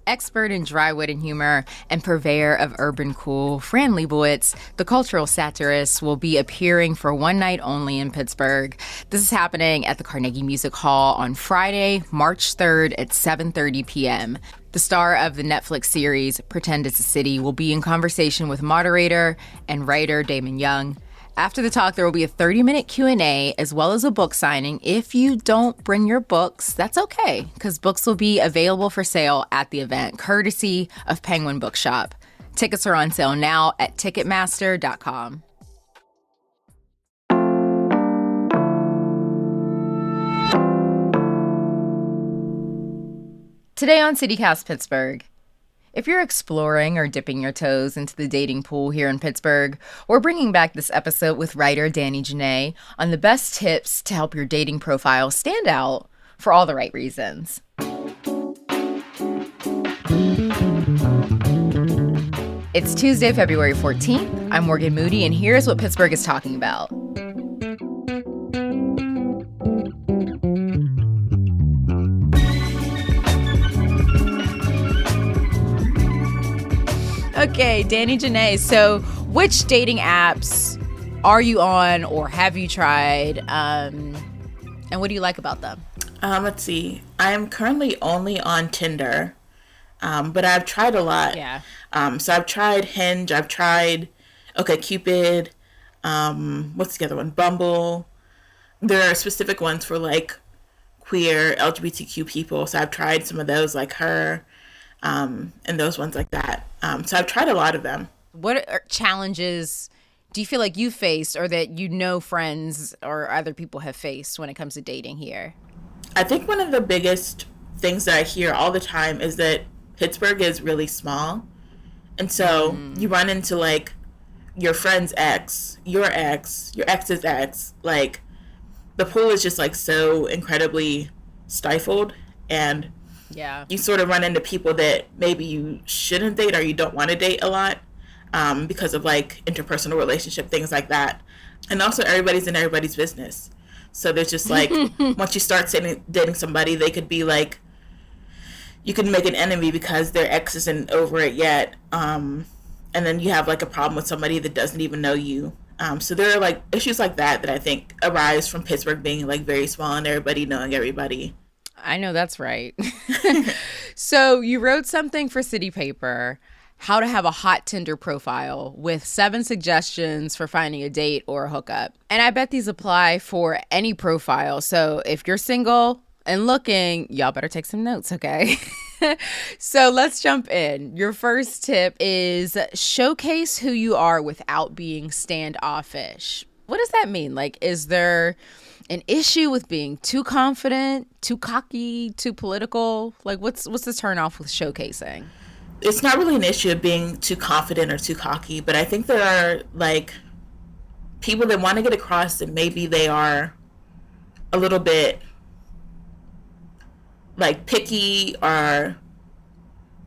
Expert in dry wit and humor and purveyor of urban cool, Fran Lebowitz, the cultural satirist, will be appearing for one night only in Pittsburgh. This is happening at the Carnegie Music Hall on Friday, March 3rd at 7:30 p.m. The star of the Netflix series Pretend It's a City will be in conversation with moderator and writer Damon Young. After the talk, there will be a 30-minute Q&A as well as a book signing. If you don't bring your books, that's okay, because books will be available for sale at the event, courtesy of Penguin Bookshop. Tickets are on sale now at Ticketmaster.com. Today on CityCast Pittsburgh, if you're exploring or dipping your toes into the dating pool here in Pittsburgh, we're bringing back this episode with writer Dani Janae on the best tips to help your dating profile stand out for all the right reasons. It's Tuesday, February 14th. I'm Morgan Moody, and here's what Pittsburgh is talking about. Okay, Dani Janae, so which dating apps are you on or have you tried? And what do you like about them? Let's see. I'm currently only on Tinder, but I've tried a lot. Yeah. So I've tried Hinge. I've tried OkCupid. What's the other one? Bumble. There are specific ones for like queer LGBTQ people. So I've tried some of those, like Her, and those ones like that. So I've tried a lot of them. What challenges do you feel like you faced or that you know friends or other people have faced when it comes to dating here? I think one of the biggest things that I hear all the time is that Pittsburgh is really small. And so you run into like your friend's ex, your ex's ex. Like the pool is just like so incredibly stifled, and yeah, you sort of run into people that maybe you shouldn't date or you don't want to date a lot because of like interpersonal relationship, things like that. And also everybody's in everybody's business. So there's just like, once you start dating somebody, they could be like, you could make an enemy because their ex isn't over it yet. And then you have like a problem with somebody that doesn't even know you. So there are like issues like that I think arise from Pittsburgh being like very small and everybody knowing everybody. I know that's right. So you wrote something for City Paper, how to have a hot Tinder profile with 7 suggestions for finding a date or a hookup. And I bet these apply for any profile. So if you're single and looking, y'all better take some notes, okay? So let's jump in. Your first tip is showcase who you are without being standoffish. What does that mean? Like, is there an issue with being too confident, too cocky, too political? Like, what's the turnoff with showcasing? It's not really an issue of being too confident or too cocky, but I think there are like people that want to get across that maybe they are a little bit like picky or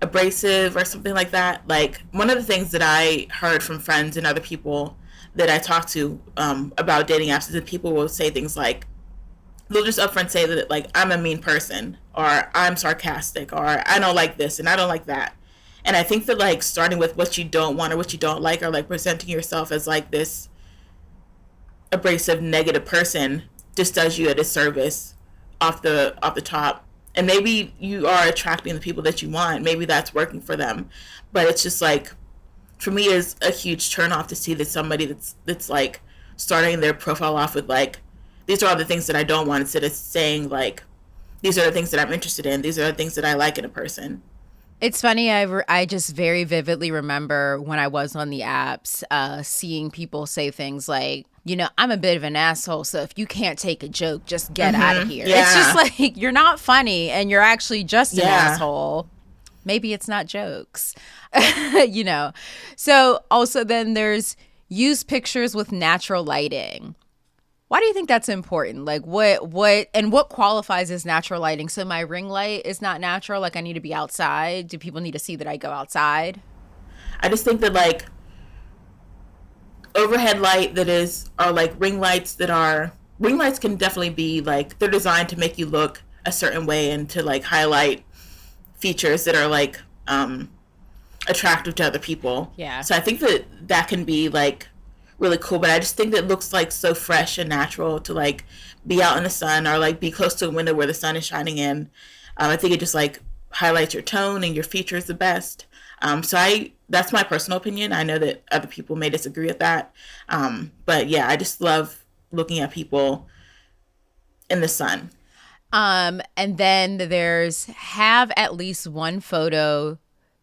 abrasive or something like that. Like one of the things that I heard from friends and other people that I talk to about dating apps is that people will say things like, they'll just upfront say that like, I'm a mean person, or I'm sarcastic, or I don't like this and I don't like that. And I think that like starting with what you don't want or what you don't like, or like presenting yourself as like this abrasive, negative person just does you a disservice off the top. And maybe you are attracting the people that you want. Maybe that's working for them. But it's just like, for me, is a huge turnoff to see that somebody that's like starting their profile off with like, these are all the things that I don't want, instead of saying like, these are the things that I'm interested in. These are the things that I like in a person. It's funny, I just very vividly remember when I was on the apps, seeing people say things like, you know, I'm a bit of an asshole, so if you can't take a joke, just get out of here. Yeah. It's just like, you're not funny and you're actually just an asshole. Maybe it's not jokes, you know. So also then there's use pictures with natural lighting. Why do you think that's important? Like what qualifies as natural lighting? So my ring light is not natural. Like I need to be outside. Do people need to see that I go outside? I just think that like overhead light are like ring lights can definitely be like, they're designed to make you look a certain way and to like highlight features that are like attractive to other people. Yeah. So I think that can be like really cool, but I just think that it looks like so fresh and natural to like be out in the sun or like be close to a window where the sun is shining in. I think it just like highlights your tone and your features the best. That's my personal opinion. I know that other people may disagree with that. But yeah, I just love looking at people in the sun. And then there's have at least one photo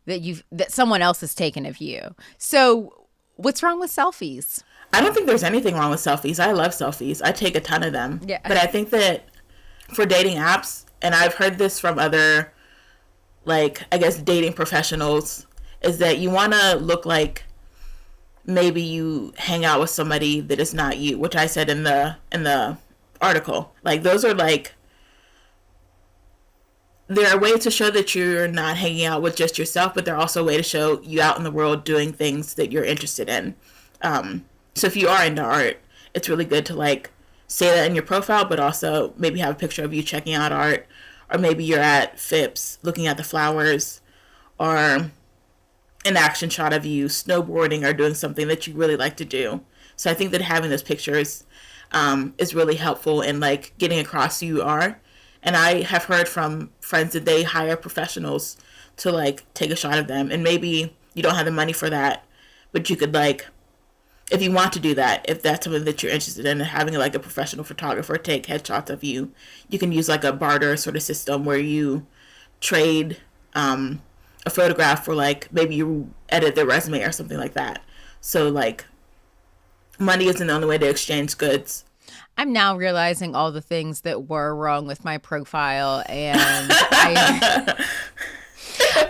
that someone else has taken of you. So what's wrong with selfies? I don't think there's anything wrong with selfies. I love selfies. I take a ton of them. Yeah. But I think that for dating apps, and I've heard this from other, like, I guess dating professionals, is that you want to look like maybe you hang out with somebody that is not you, which I said in the article. Like, those are like, they're a way to show that you're not hanging out with just yourself, but they're also a way to show you out in the world doing things that you're interested in. So if you are into art, it's really good to like say that in your profile, but also maybe have a picture of you checking out art, or maybe you're at Phipps looking at the flowers, or an action shot of you snowboarding or doing something that you really like to do. So I think that having those pictures is really helpful in like getting across who you are. And I have heard from friends that they hire professionals to like take a shot of them. And maybe you don't have the money for that, but you could like, if you want to do that, if that's something that you're interested in, having like a professional photographer take headshots of you, you can use like a barter sort of system where you trade a photograph for like, maybe you edit their resume or something like that. So like money isn't the only way to exchange goods. I'm now realizing all the things that were wrong with my profile, and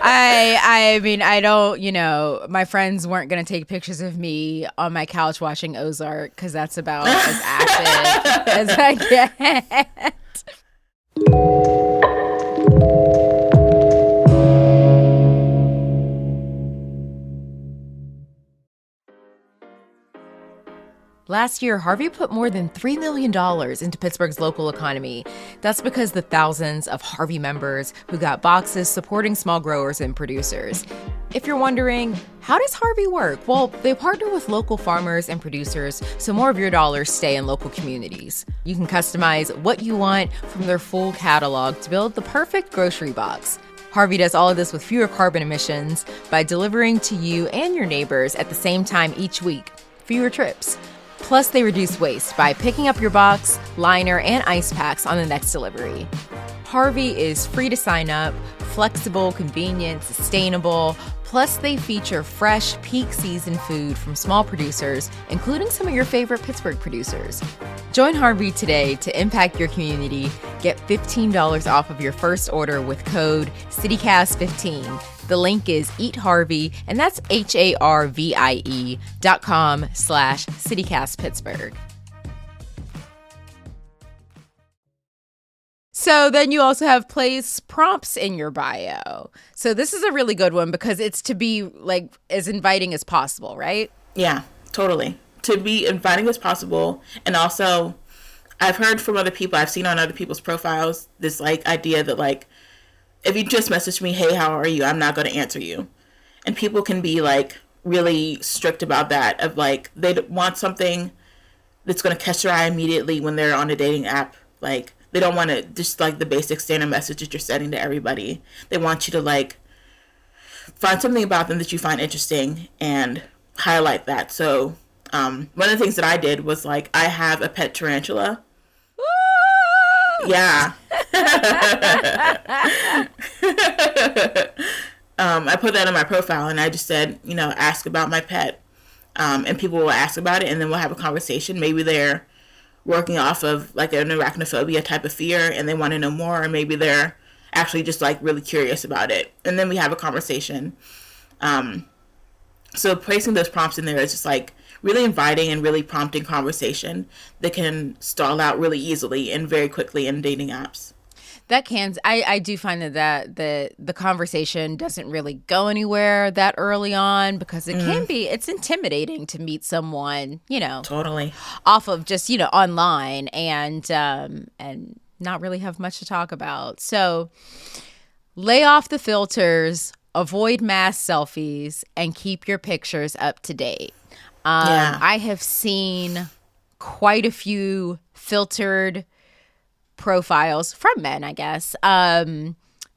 I mean, I don't, my friends weren't going to take pictures of me on my couch watching Ozark because that's about as active as I get. Last year, Harvey put more than $3 million into Pittsburgh's local economy. That's because the thousands of Harvey members who got boxes supporting small growers and producers. If you're wondering, how does Harvey work? Well, they partner with local farmers and producers so more of your dollars stay in local communities. You can customize what you want from their full catalog to build the perfect grocery box. Harvey does all of this with fewer carbon emissions by delivering to you and your neighbors at the same time each week. Fewer trips. Plus, they reduce waste by picking up your box, liner, and ice packs on the next delivery. Harvey is free to sign up, flexible, convenient, sustainable. Plus, they feature fresh, peak season food from small producers, including some of your favorite Pittsburgh producers. Join Harvey today to impact your community. Get $15 off of your first order with code CityCast15. The link is Eat Harvey, and that's HARVIE.com/CityCastPittsburgh. So then you also have place prompts in your bio. So this is a really good one because it's to be like as inviting as possible, right? Yeah, totally. To be inviting as possible. And also, I've heard from other people, I've seen on other people's profiles, this like idea that like, if you just message me, hey, how are you? I'm not going to answer you. And people can be like really strict about that, of like, they want something that's going to catch your eye immediately when they're on a dating app. Like, they don't want to just like the basic standard message that you're sending to everybody. They want you to like find something about them that you find interesting and highlight that. So one of the things that I did was like, I have a pet tarantula. Woo! Yeah. I put that in my profile and I just said, ask about my pet. And people will ask about it and then we'll have a conversation. Maybe they're working off of like an arachnophobia type of fear and they want to know more, or maybe they're actually just like really curious about it. And then we have a conversation. So placing those prompts in there is just like really inviting and really prompting conversation that can stall out really easily and very quickly in dating apps. That can. I do find that the conversation doesn't really go anywhere that early on because it can be, it's intimidating to meet someone, Totally. off of just, online and not really have much to talk about. So lay off the filters, avoid mass selfies and keep your pictures up to date. Yeah. I have seen quite a few filtered profiles from men, I guess,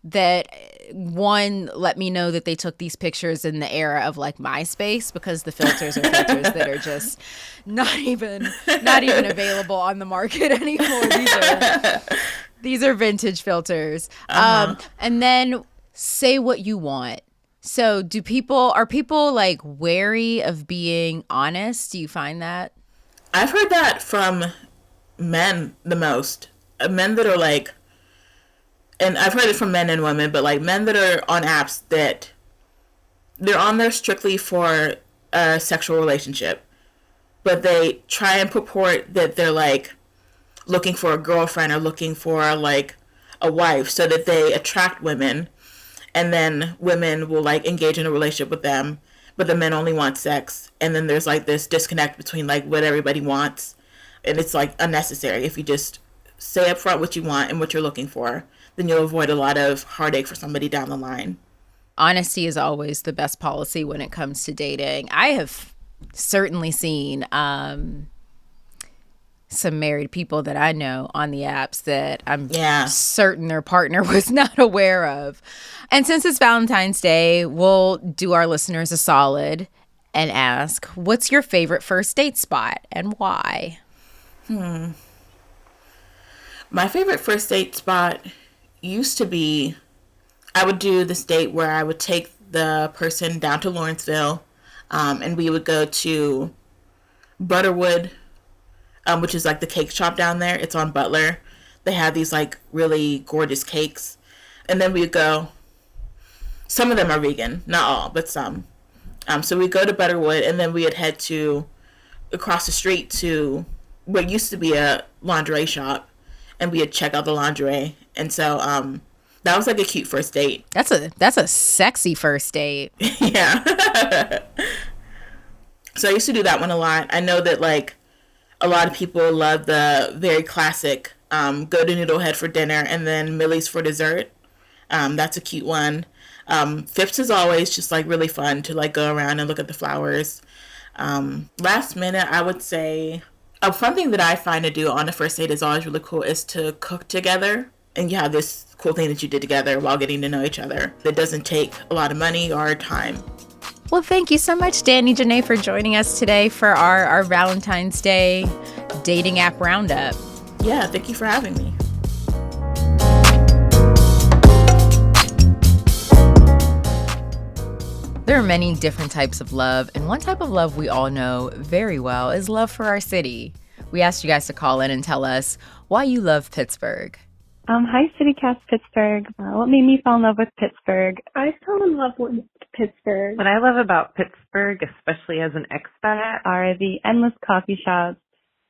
that one let me know that they took these pictures in the era of like MySpace, because the filters are filters that are just not even available on the market anymore. These are vintage filters. And then say what you want. So are people like wary of being honest? Do you find that? I've heard that from men the most. Men that are like, and I've heard it from men and women, but like men that are on apps that they're on there strictly for a sexual relationship, but they try and purport that they're like looking for a girlfriend or looking for like a wife so that they attract women, and then women will like engage in a relationship with them, but the men only want sex, and then there's like this disconnect between like what everybody wants, and it's like unnecessary. If you just say up front what you want and what you're looking for, then you'll avoid a lot of heartache for somebody down the line. Honesty is always the best policy when it comes to dating. I have certainly seen some married people that I know on the apps that I'm certain their partner was not aware of. And since it's Valentine's Day, we'll do our listeners a solid and ask, what's your favorite first date spot and why? My favorite first date spot used to be, I would do this date where I would take the person down to Lawrenceville, and we would go to Butterwood, which is like the cake shop down there. It's on Butler. They have these like really gorgeous cakes. And then we would go, some of them are vegan, not all, but some. So we'd go to Butterwood, and then we would head to across the street to what used to be a lingerie shop, and we would check out the lingerie. And so that was like a cute first date. That's a sexy first date. Yeah. So I used to do that one a lot. I know that like a lot of people love the very classic go to Noodlehead for dinner and then Millie's for dessert. That's a cute one. Phipps is always just like really fun to like go around and look at the flowers. Last minute, I would say a fun thing that I find to do on a first date is always really cool is to cook together. And you have this cool thing that you did together while getting to know each other that doesn't take a lot of money or time. Well, thank you so much, Dani Janae, for joining us today for our Valentine's Day dating app roundup. Yeah, thank you for having me. There are many different types of love, and one type of love we all know very well is love for our city. We asked you guys to call in and tell us why you love Pittsburgh. Hi, CityCast Pittsburgh. What made me fall in love with Pittsburgh? I fell in love with Pittsburgh. What I love about Pittsburgh, especially as an expat, are the endless coffee shops,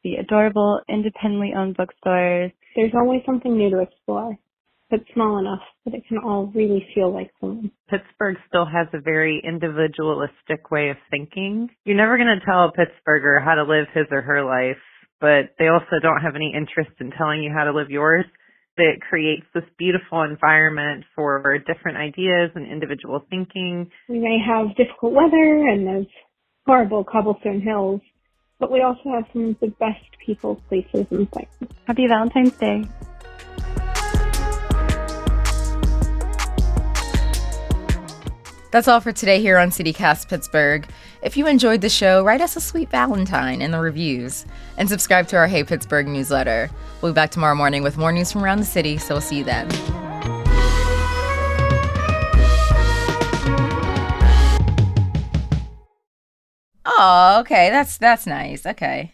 the adorable independently owned bookstores. There's always something new to explore. It's small enough that it can all really feel like home. Pittsburgh still has a very individualistic way of thinking. You're never going to tell a Pittsburgher how to live his or her life, but they also don't have any interest in telling you how to live yours. It creates this beautiful environment for different ideas and individual thinking. We may have difficult weather and those horrible cobblestone hills, but we also have some of the best people, places, and things. Happy Valentine's Day. That's all for today here on CityCast Pittsburgh. If you enjoyed the show, write us a sweet Valentine in the reviews and subscribe to our Hey Pittsburgh newsletter. We'll be back tomorrow morning with more news from around the city, so we'll see you then. Oh, okay. That's nice. Okay.